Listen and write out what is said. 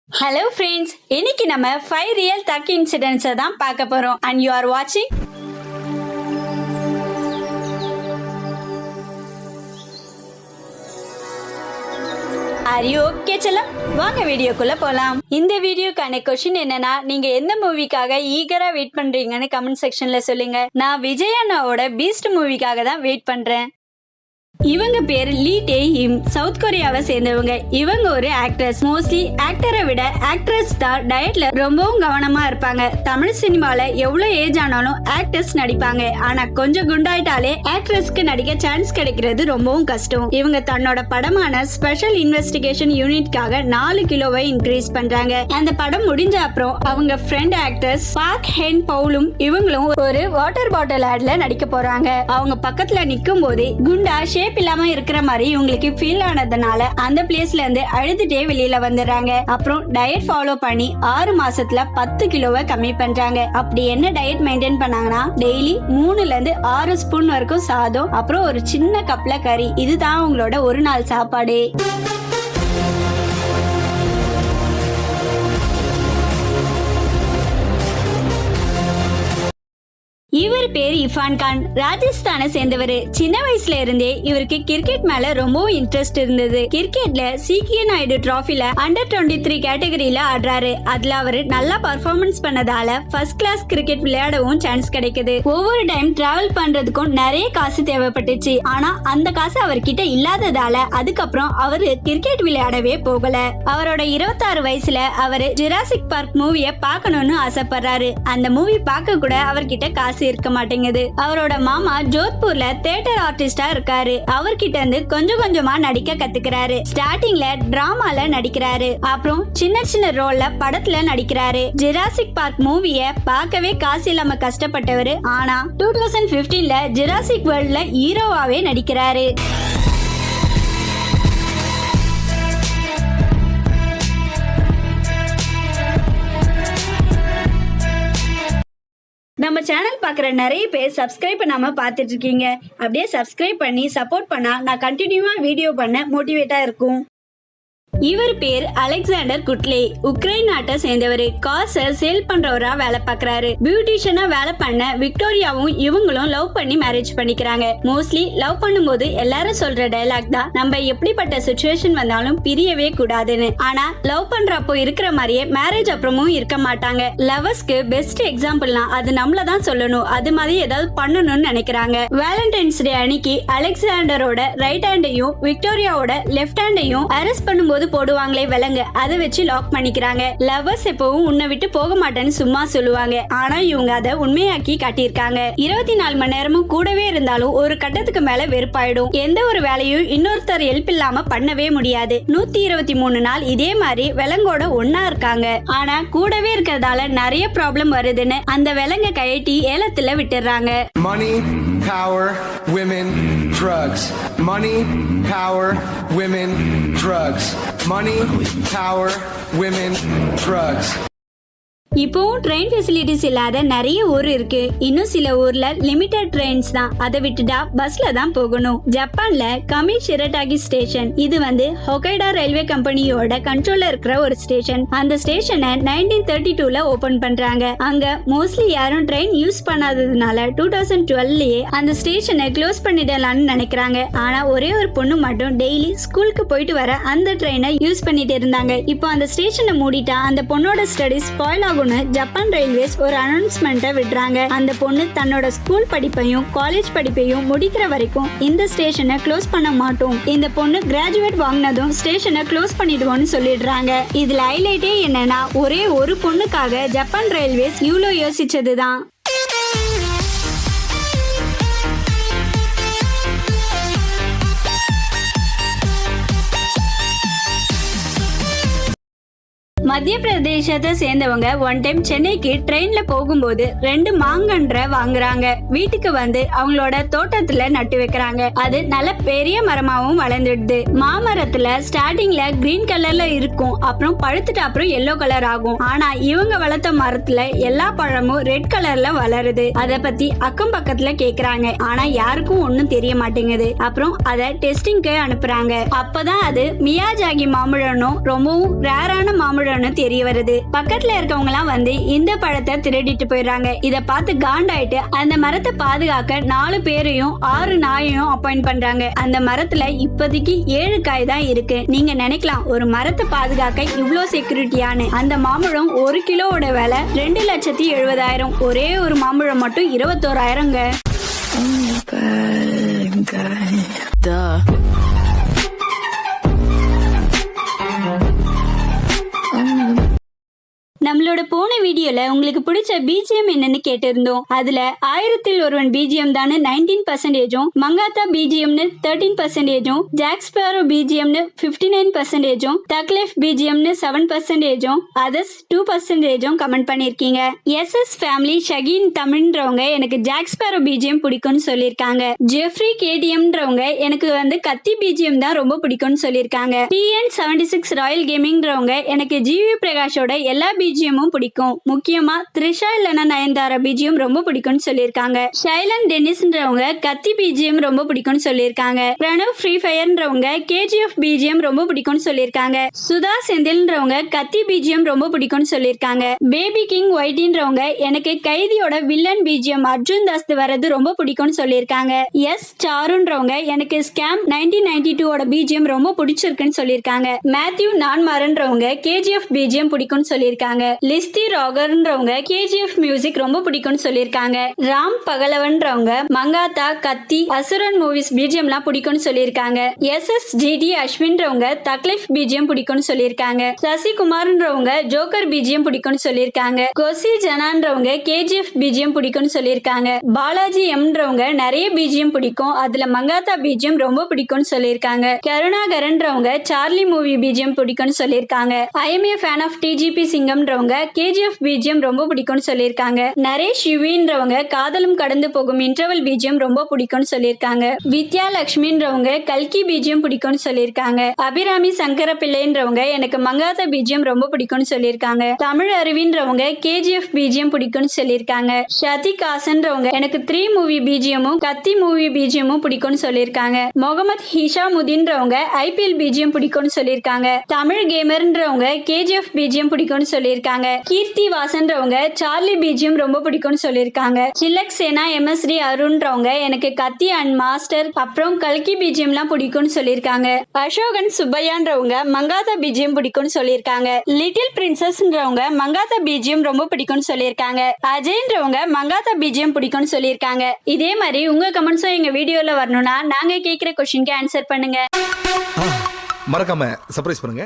Hello friends, இன்னைக்கு நம்ம 5 real thug incidents தான் பார்க்க போறோம் and you are watching. Are you okay செல்லம்? வாங்க வீடியோக்குள்ள போலாம். இந்த வீடியோக்கான क्वेश्चन என்னன்னா, நீங்க எந்த மூவிக்காக ஈகரா வெயிட் பண்றீங்கன்னு கமெண்ட் செக்ஷன்ல சொல்லுங்க. நான் விஜய் அண்ணாவோட பீஸ்ட் மூவிக்காக தான் வெயிட் பண்றேன். இவங்க பேர் லீ டே ஹிம், சவுத் கொரியாவை சேர்ந்தவங்க. இவங்க ஒரு ஆக்ட்ரஸ். மோஸ்ட்லி ஆக்டரை விட ஆக்ட்ரஸ் தான் டயட்ல ரொம்பவும் கவனமா இருப்பாங்க. தமிழ் சினிமால எவ்வளவு ஏஜ் ஆனாலும் ஆக்டர்ஸ் நடிப்பாங்க. ஆனா கொஞ்சம் குண்டாயிட்டாலே ஆக்ட்ரஸ்க்கு நடிக்க சான்ஸ் கிடைக்கிறது ரொம்பவும் கஷ்டம். இவங்க தன்னோட படமான ஸ்பெஷல் இன்வெஸ்டிகேஷன் யூனிட்காக 4 கிலோவை இன்க்ரீஸ் பண்றாங்க. அந்த படம் முடிஞ்ச அப்புறம் அவங்க ஃப்ரெண்ட் ஆக்டர்ஸ் பார்க் ஹென் பவுலும் இவங்களும் ஒரு வாட்டர் பாட்டில் ஆட்ல நடிக்க போறாங்க. அவங்க பக்கத்துல நிக்கும் போதே குண்டா ஷேப் இல்லாம இருக்கிற மாதிரி இவங்களுக்கு ஃபீல் ஆனதுனால அந்த பிளேஸ்ல இருந்து அழுதுட்டே வெளியில வந்துடுறாங்க. அப்புறம் டயட் ஃபாலோ பண்ணி 6 மாசத்துல 10 கிலோவை கம்மி பண்றாங்க. அப்படி என்ன டயட் மெயின்டைன் பண்ணாங்கன்னா, டெய்லி 3ல இருந்து 6 ஸ்பூன் வரைக்கும் சாதம், அப்புறம் ஒரு சின்ன கப்ல கறி. இதுதான் அவங்களோட ஒரு நாள் சாப்பாடு. இவர் பேர் இஃபான் கான், ராஜஸ்தானை சேர்ந்தவர். சின்ன வயசுல இருந்தே இவருக்கு கிரிக்கெட் மேல ரொம்பவும் இன்ட்ரெஸ்ட் இருந்தது. கிரிக்கெட்ல சிகே நாயுடு டிராஃபில அண்டர் 23 கேட்டகரியில ஆடுறாரு. அதுல அவரு நல்லா பர்ஃபார்மன்ஸ் பண்ணதால ஃபர்ஸ்ட் கிளாஸ் கிரிக்கெட் விளையாடவும் சான்ஸ் கிடைக்குது. ஒவ்வொரு டைம் டிராவல் பண்றதுக்கும் நிறைய காசு தேவைப்பட்டுச்சு. ஆனா அந்த காசு அவர்கிட்ட இல்லாததால அதுக்கப்புறம் அவரு கிரிக்கெட் விளையாடவே போகல. அவரோட 26 வயசுல அவரு ஜுராசிக் பார்க் மூவிய பார்க்கணும்னு ஆசைப்படுறாரு. அந்த மூவி பார்க்க கூட அவர்கிட்ட காசு இருக்க மாட்டேங்குது. அவரோட மாமா ஜோத்பூர்ல தியேட்டர் ஆர்டிஸ்டா இருக்காரு. அவர்கிட்ட இருந்து கொஞ்சம் கொஞ்சமா நடிக்க கத்துக்கிறாரு. ஸ்டார்டிங்ல டிராமால நடிக்கிறாரு, அப்புறம் சின்ன சின்ன ரோல்ல படத்துல நடிக்கிறாரு. ஜுராசிக் பார்க் மூவிய பார்க்கவே காசு இல்லாம கஷ்டப்பட்டவரு. ஆனா 2015ல ஜுராசிக் வேர்ல்ட்ல ஹீரோவாவே நடிக்கிறாரு. நம்ம சேனல் பார்க்குற நிறைய பேர் சப்ஸ்கிரைப் பண்ணாம பார்த்துட்டு இருக்கீங்க. அப்படியே சப்ஸ்கிரைப் பண்ணி சப்போர்ட் பண்ணா நான் கண்டினியூவா வீடியோ பண்ண மோட்டிவேட்டா இருக்கும். இவர் பேர் அலெக்சாண்டர் குட்லே, உக்ரைன் நாட்டை சேர்ந்தவர். காசை சேல் பண்றவரா வேலை பார்க்கறாரு. பியூட்டிஷியனா வேலை பண்ண விக்டோரியாவும் இவங்களும் லவ் பண்ணி மேரேஜ் பண்ணிக்கிறாங்க. மோஸ்ட்லி லவ் பண்ணும்போது எல்லாரும் சொல்ற டயலாக் தான், நம்ம எப்படிப்பட்ட சிச்சுவேஷன் வந்தாலும் பிரியவே கூடாதுன்னு. ஆனா லவ் பண்றப்போ இருக்கிற மாதிரியே மேரேஜ் அப்புறமும் இருக்க மாட்டாங்க. லவர்ஸ்க்கு பெஸ்ட் எக்ஸாம்பிள்னா அது நம்மள தான் சொல்லணும். அது மாதிரி ஏதாவது பண்ணணும்னு நினைக்கிறாங்க. வேலண்டைன்ஸ் டே அன்னைக்கு அலெக்சாண்டரோட ரைட் ஹேண்டையும் விக்டோரியாவோட லெஃப்ட் ஹேண்டையும் அரெஸ்ட் பண்ணும்போது போடுவாங்களே விலங்கு, அதை வச்சு லாக் பண்ணிக்கிறாங்க. லவர்ஸ் எப்பவும் உன்னை விட்டு போக மாட்டேன்னு சும்மா சொல்லுவாங்க. ஆனா இவங்க அதை உண்மையாக்கி காட்டியிருக்காங்க. 24 மணி நேரமும் கூடவே இருந்தாலும் ஒரு கட்டத்துக்கு மேல வெறுப்பாயிடும். எந்த ஒரு வேலையும் இன்னொருத்தர் ஹெல்ப் இல்லாம பண்ணவே முடியாது. 123 நாள் இதே மாதிரி விலங்கோட ஒன்னா இருக்காங்க. ஆனா கூடவே இருக்கிறதால நிறைய ப்ராப்ளம் வருதுன்னு அந்த விலங்க கழட்டி ஏலத்துல விட்டுறாங்க. Money, power, women, drugs. Money, power, women, drugs. Money, power, women, drugs. இப்போவும் ட்ரெயின் ஃபெசிலிட்டிஸ் இல்லாத நிறைய ஊர் இருக்கு. இன்னும் சில ஊர்ல லிமிடெட் ட்ரெயின்ஸ் தான். அதை விட்டுட்டா பஸ்ல தான் போகணும். ஜப்பான்ல கமி ஷிரடாகி ஸ்டேஷன், இது ஹொகைடா ரயில்வே கம்பெனியோட கண்ட்ரோல்ல இருக்கிற ஒரு ஸ்டேஷன். அந்த ஸ்டேஷனை 1932ல ஓபன் பண்றாங்க. அங்க மோஸ்ட்லி யாரும் ட்ரெயின் யூஸ் பண்ணாததுனால 2012லயே அந்த ஸ்டேஷனை க்ளோஸ் பண்ணிடலாம்னு நினைக்கிறாங்க. ஆனா ஒரே ஒரு பொண்ணு மட்டும் டெய்லி ஸ்கூலுக்கு போயிட்டு வர அந்த ட்ரெயினை யூஸ் பண்ணிட்டு இருந்தாங்க. இப்போ அந்த ஸ்டேஷனை மூடிட்டா அந்த பொண்ணோட ஸ்டடிஸ் ஸ்பாயில் ஆகும். ஜப்பான் ரயில்வேஸ் ஒரு அனௌன்ஸ்மெண்ட்டை விடுறாங்க. அந்த பொண்ணு தன்னோட ஸ்கூல் படிப்பையும் காலேஜ் படிப்பையும் முடிக்கிற வரைக்கும் இந்த ஸ்டேஷனை க்ளோஸ் பண்ண மாட்டோம். இந்த பொண்ணு கிராஜுவேட் வாங்கினதும் ஸ்டேஷனை க்ளோஸ் பண்ணிடுவோம்னு சொல்லிடுறாங்க. இதுல ஹைலைட்டே என்னன்னா, ஒரே ஒரு பொண்ணுக்காக ஜப்பான் ரயில்வேஸ் இவ்வளோ யோசிச்சதுதான். மத்திய பிரதேசத்தை சேர்ந்தவங்க ஒன் டைம் சென்னைக்கு ட்ரெயின்ல போகும்போது 2 மாங்கன்றை வாங்குறாங்க. வீட்டுக்கு வந்து அவங்களோட தோட்டத்துல நட்டு வைக்கிறாங்க. அது நல்ல பெரிய மரமாவும் வளர்ந்துடுது. மாமரத்துல ஸ்டார்டிங்ல கிரீன் கலர்ல இருக்கும், அப்புறம் பழுத்துட்டு அப்புறம் எல்லோ கலர் ஆகும். ஆனா இவங்க வளர்த்த மரத்துல எல்லா பழமும் ரெட் கலர்ல வளருது. அத பத்தி அக்கம் பக்கத்துல கேக்குறாங்க. ஆனா யாருக்கும் ஒண்ணும் தெரிய மாட்டேங்குது. அப்புறம் அத டெஸ்டிங்க்கு அனுப்புறாங்க. அப்பதான் அது மியாஜாகி மாம்பழனும் ரொம்பவும் ரேரான மாம்பழம் திருடுறோன்னு தெரிய வருது. பக்கத்துல இருக்கவங்க எல்லாம் வந்து இந்த பழத்தை திருடிட்டு போயிடுறாங்க. இத பார்த்து காண்டாயிட்டு அந்த மரத்தை பாதுகாக்க 4 பேரையும் 6 நாயையும் அப்பாயிண்ட் பண்றாங்க. அந்த மரத்துல இப்போதைக்கு 7 காய் தான் இருக்கு. நீங்க நினைக்கலாம் ஒரு மரத்தை பாதுகாக்க இவ்ளோ செக்யூரிட்டியானு. அந்த மாம்பழம் 1 கிலோவோட விலை 2,70,000. ஒரே ஒரு மாம்பழம் மட்டும் 21,000ங்க. நம்மளோட போன வீடியோல உங்களுக்கு பிடிச்ச பிஜிஎம் என்னன்னு கேட்டிருந்தோம். அதுல 1000ல் ஒருவன் பிஜிஎம் தானு 19%, மங்காத்தா பிஜிஎம்னு 13%, ஜாக் ஸ்பேரோ பிஜிஎம்னு 59%, தக் லைஃப் பிஜிஎம்னு 7%, அதர்ஸ் 2% கமெண்ட் பண்ணிருக்கீங்க. எஸ்எஸ் ஃபேமிலி ஷகின் தமிழ்ன்றவங்க எனக்கு ஜாக் ஸ்பேரோ பிஜிஎம் பிடிக்கும்னு சொல்லியிருக்காங்க. ஜெஃப்ரி கேடிஎம்ன்றவங்க எனக்கு வந்து கத்தி பிஜிஎம் தான் ரொம்ப பிடிக்கும்னு சொல்லியிருக்காங்க. TN76 ராயல் கேமிங்ன்றவங்க எனக்கு ஜிவி பிரகாஷோட எல்லா பிஜிஎம்மும் பிடிக்கும், முக்கியமா த்ரிஷா இல்லனா நயன்தாரா பிஜிஎம் ரொம்ப பிடிக்கும்னு சொல்லியிருக்காங்க. ஷைலன் டென்னிஸ்ன்றவங்க கத்தி பிஜிஎம் ரொம்ப பிடிக்கும்னு சொல்லியிருக்காங்க. பிரணவ் ஃப்ரீ ஃபயர்ன்றவங்க கேஜிஎஃப் பிஜிஎம் ரொம்ப பிடிக்கும்னு சொல்லியிருக்காங்க. சுதா செந்தில்ன்றவங்க கத்தி பிஜிஎம் ரொம்ப பிடிக்கும்னு சொல்லியிருக்காங்க. பேபி கிங் ஒயிட்டின்றவங்க எனக்கு கைதியோட வில்லன் பிஜிஎம் அர்ஜுன் தாஸ் வரது ரொம்ப பிடிக்கும்னு சொல்லியிருக்காங்க. எஸ் சாருன்றவங்க எனக்கு ஸ்கேம் 1992 பிஜிஎம் ரொம்ப பிடிச்சிருக்குன்னு சொல்லியிருக்காங்க. மேத்யூ நான்மாரன்றவங்க கேஜிஎஃப் பிஜிஎம் பிடிக்கும்னு சொல்லியிருக்காங்க. லிஸ்தி ராகர்ன்றவங்க கேஜிஎஃப் மியூசிக் ரொம்ப பிடிக்கும்னு சொல்லியிருக்காங்க. ராம் பகலவன்றவங்க மங்காத்தா கத்தி அசுரன் மூவிஸ் பிஜிஎம்லாம் பிடிக்கும்னு சொல்லியிருக்காங்க. SSGD அஸ்வின்றவங்க தக்லைஃப் பிஜிஎம் பிடிக்கும்னு சொல்லியிருக்காங்க. சசிகுமார்ன்றவங்க ஜோக்கர் பிஜிஎம் பிடிக்கும்னு சொல்லியிருக்காங்க. கோசி ஜனான்றவங்க கேஜிஎஃப் பிஜிஎம் பிடிக்கும்னு சொல்லியிருக்காங்க. பாலாஜி எம்ன்றவங்க நிறைய பிஜிஎம் பிடிக்கும், அதுல மங்காத்தா பிஜிஎம் ரொம்ப பிடிக்கும்னு சொல்லியிருக்காங்க. கருணாகரன்றவங்க சார்லி மூவி பிஜிஎம் பிடிக்கும்னு சொல்லியிருக்காங்க. I am a fan of DGP சிங்கம்ன்றவங்க கேஜிஎஃப் பிஜிஎம் ரொம்ப பிடிக்கும்னு சொல்லியிருக்காங்க. நரேஷ் யுவின்றவங்க காதலும் கடந்து போகும் இன்டர்வல் பிஜிஎம் ரொம்ப பிடிக்கும்னு சொல்லியிருக்காங்க. வித்யா லட்சுமின்றவங்க கல்கி பிஜிஎம் பிடிக்கும்னு சொல்லியிருக்காங்க. அபிராமி சங்கர பிள்ளைன்றவங்க எனக்கு மங்காத்தா பிஜிஎம் ரொம்ப பிடிக்கும்னு சொல்லியிருக்காங்க. தமிழ் அருவின்றவங்க கேஜிஎஃப் பிஜிஎம் பிடிக்கும்னு சொல்லியிருக்காங்க. ஷதிக் ஹாசன்றவங்க எனக்கு 3 மூவி பிஜிஎம்மும் கத்தி மூவி பிஜிஎம்மும் பிடிக்கும்னு சொல்லியிருக்காங்க. முகமது ஹிஷாமுதீன்றவங்க ஐபிஎல் பிஜிஎம் பிடிக்கும்னு சொல்லியிருக்காங்க. தமிழ் கேமர்ன்றவங்க கேஜிஎஃப் பிஜிஎம் பிடிக்கும்னு சொல்லியிருக்காங்க. கீர்த்தி வாசன்றவங்க சார்லி பிஜிஎம் ரொம்ப பிடிக்கும்னு சொல்லியிருக்காங்க. சிலக் சேனா MSD அருண்ன்றவங்க எனக்கு கத்தி அண்ட் மாஸ்டர் அப்புறம் கல்கி பிஜிஎம்லாம் பிடிக்கும்னு சொல்லியிருக்காங்க. அசோகன் சுப்பையான்றவங்க மங்காத்தா பிஜிஎம் பிடிக்கும்னு சொல்லியிருக்காங்க. லிட்டில் பிரின்சஸ்ன்றவங்க மங்காத்தா பிஜிஎம் ரொம்ப பிடிக்கும்னு சொல்லியிருக்காங்க. அஜய்ன்றவங்க மங்காத்தா பிஜிஎம் பிடிக்கும்னு சொல்லியிருக்காங்க. இதே மாதிரி உங்க கமெண்ட்ஸும் எங்க வீடியோல வரணும்னா நாங்க கேட்கிற क्वेश्चन ஆன்சர் பண்ணுங்க. மறக்காம சர்ப்ரைஸ் பண்ணுங்க.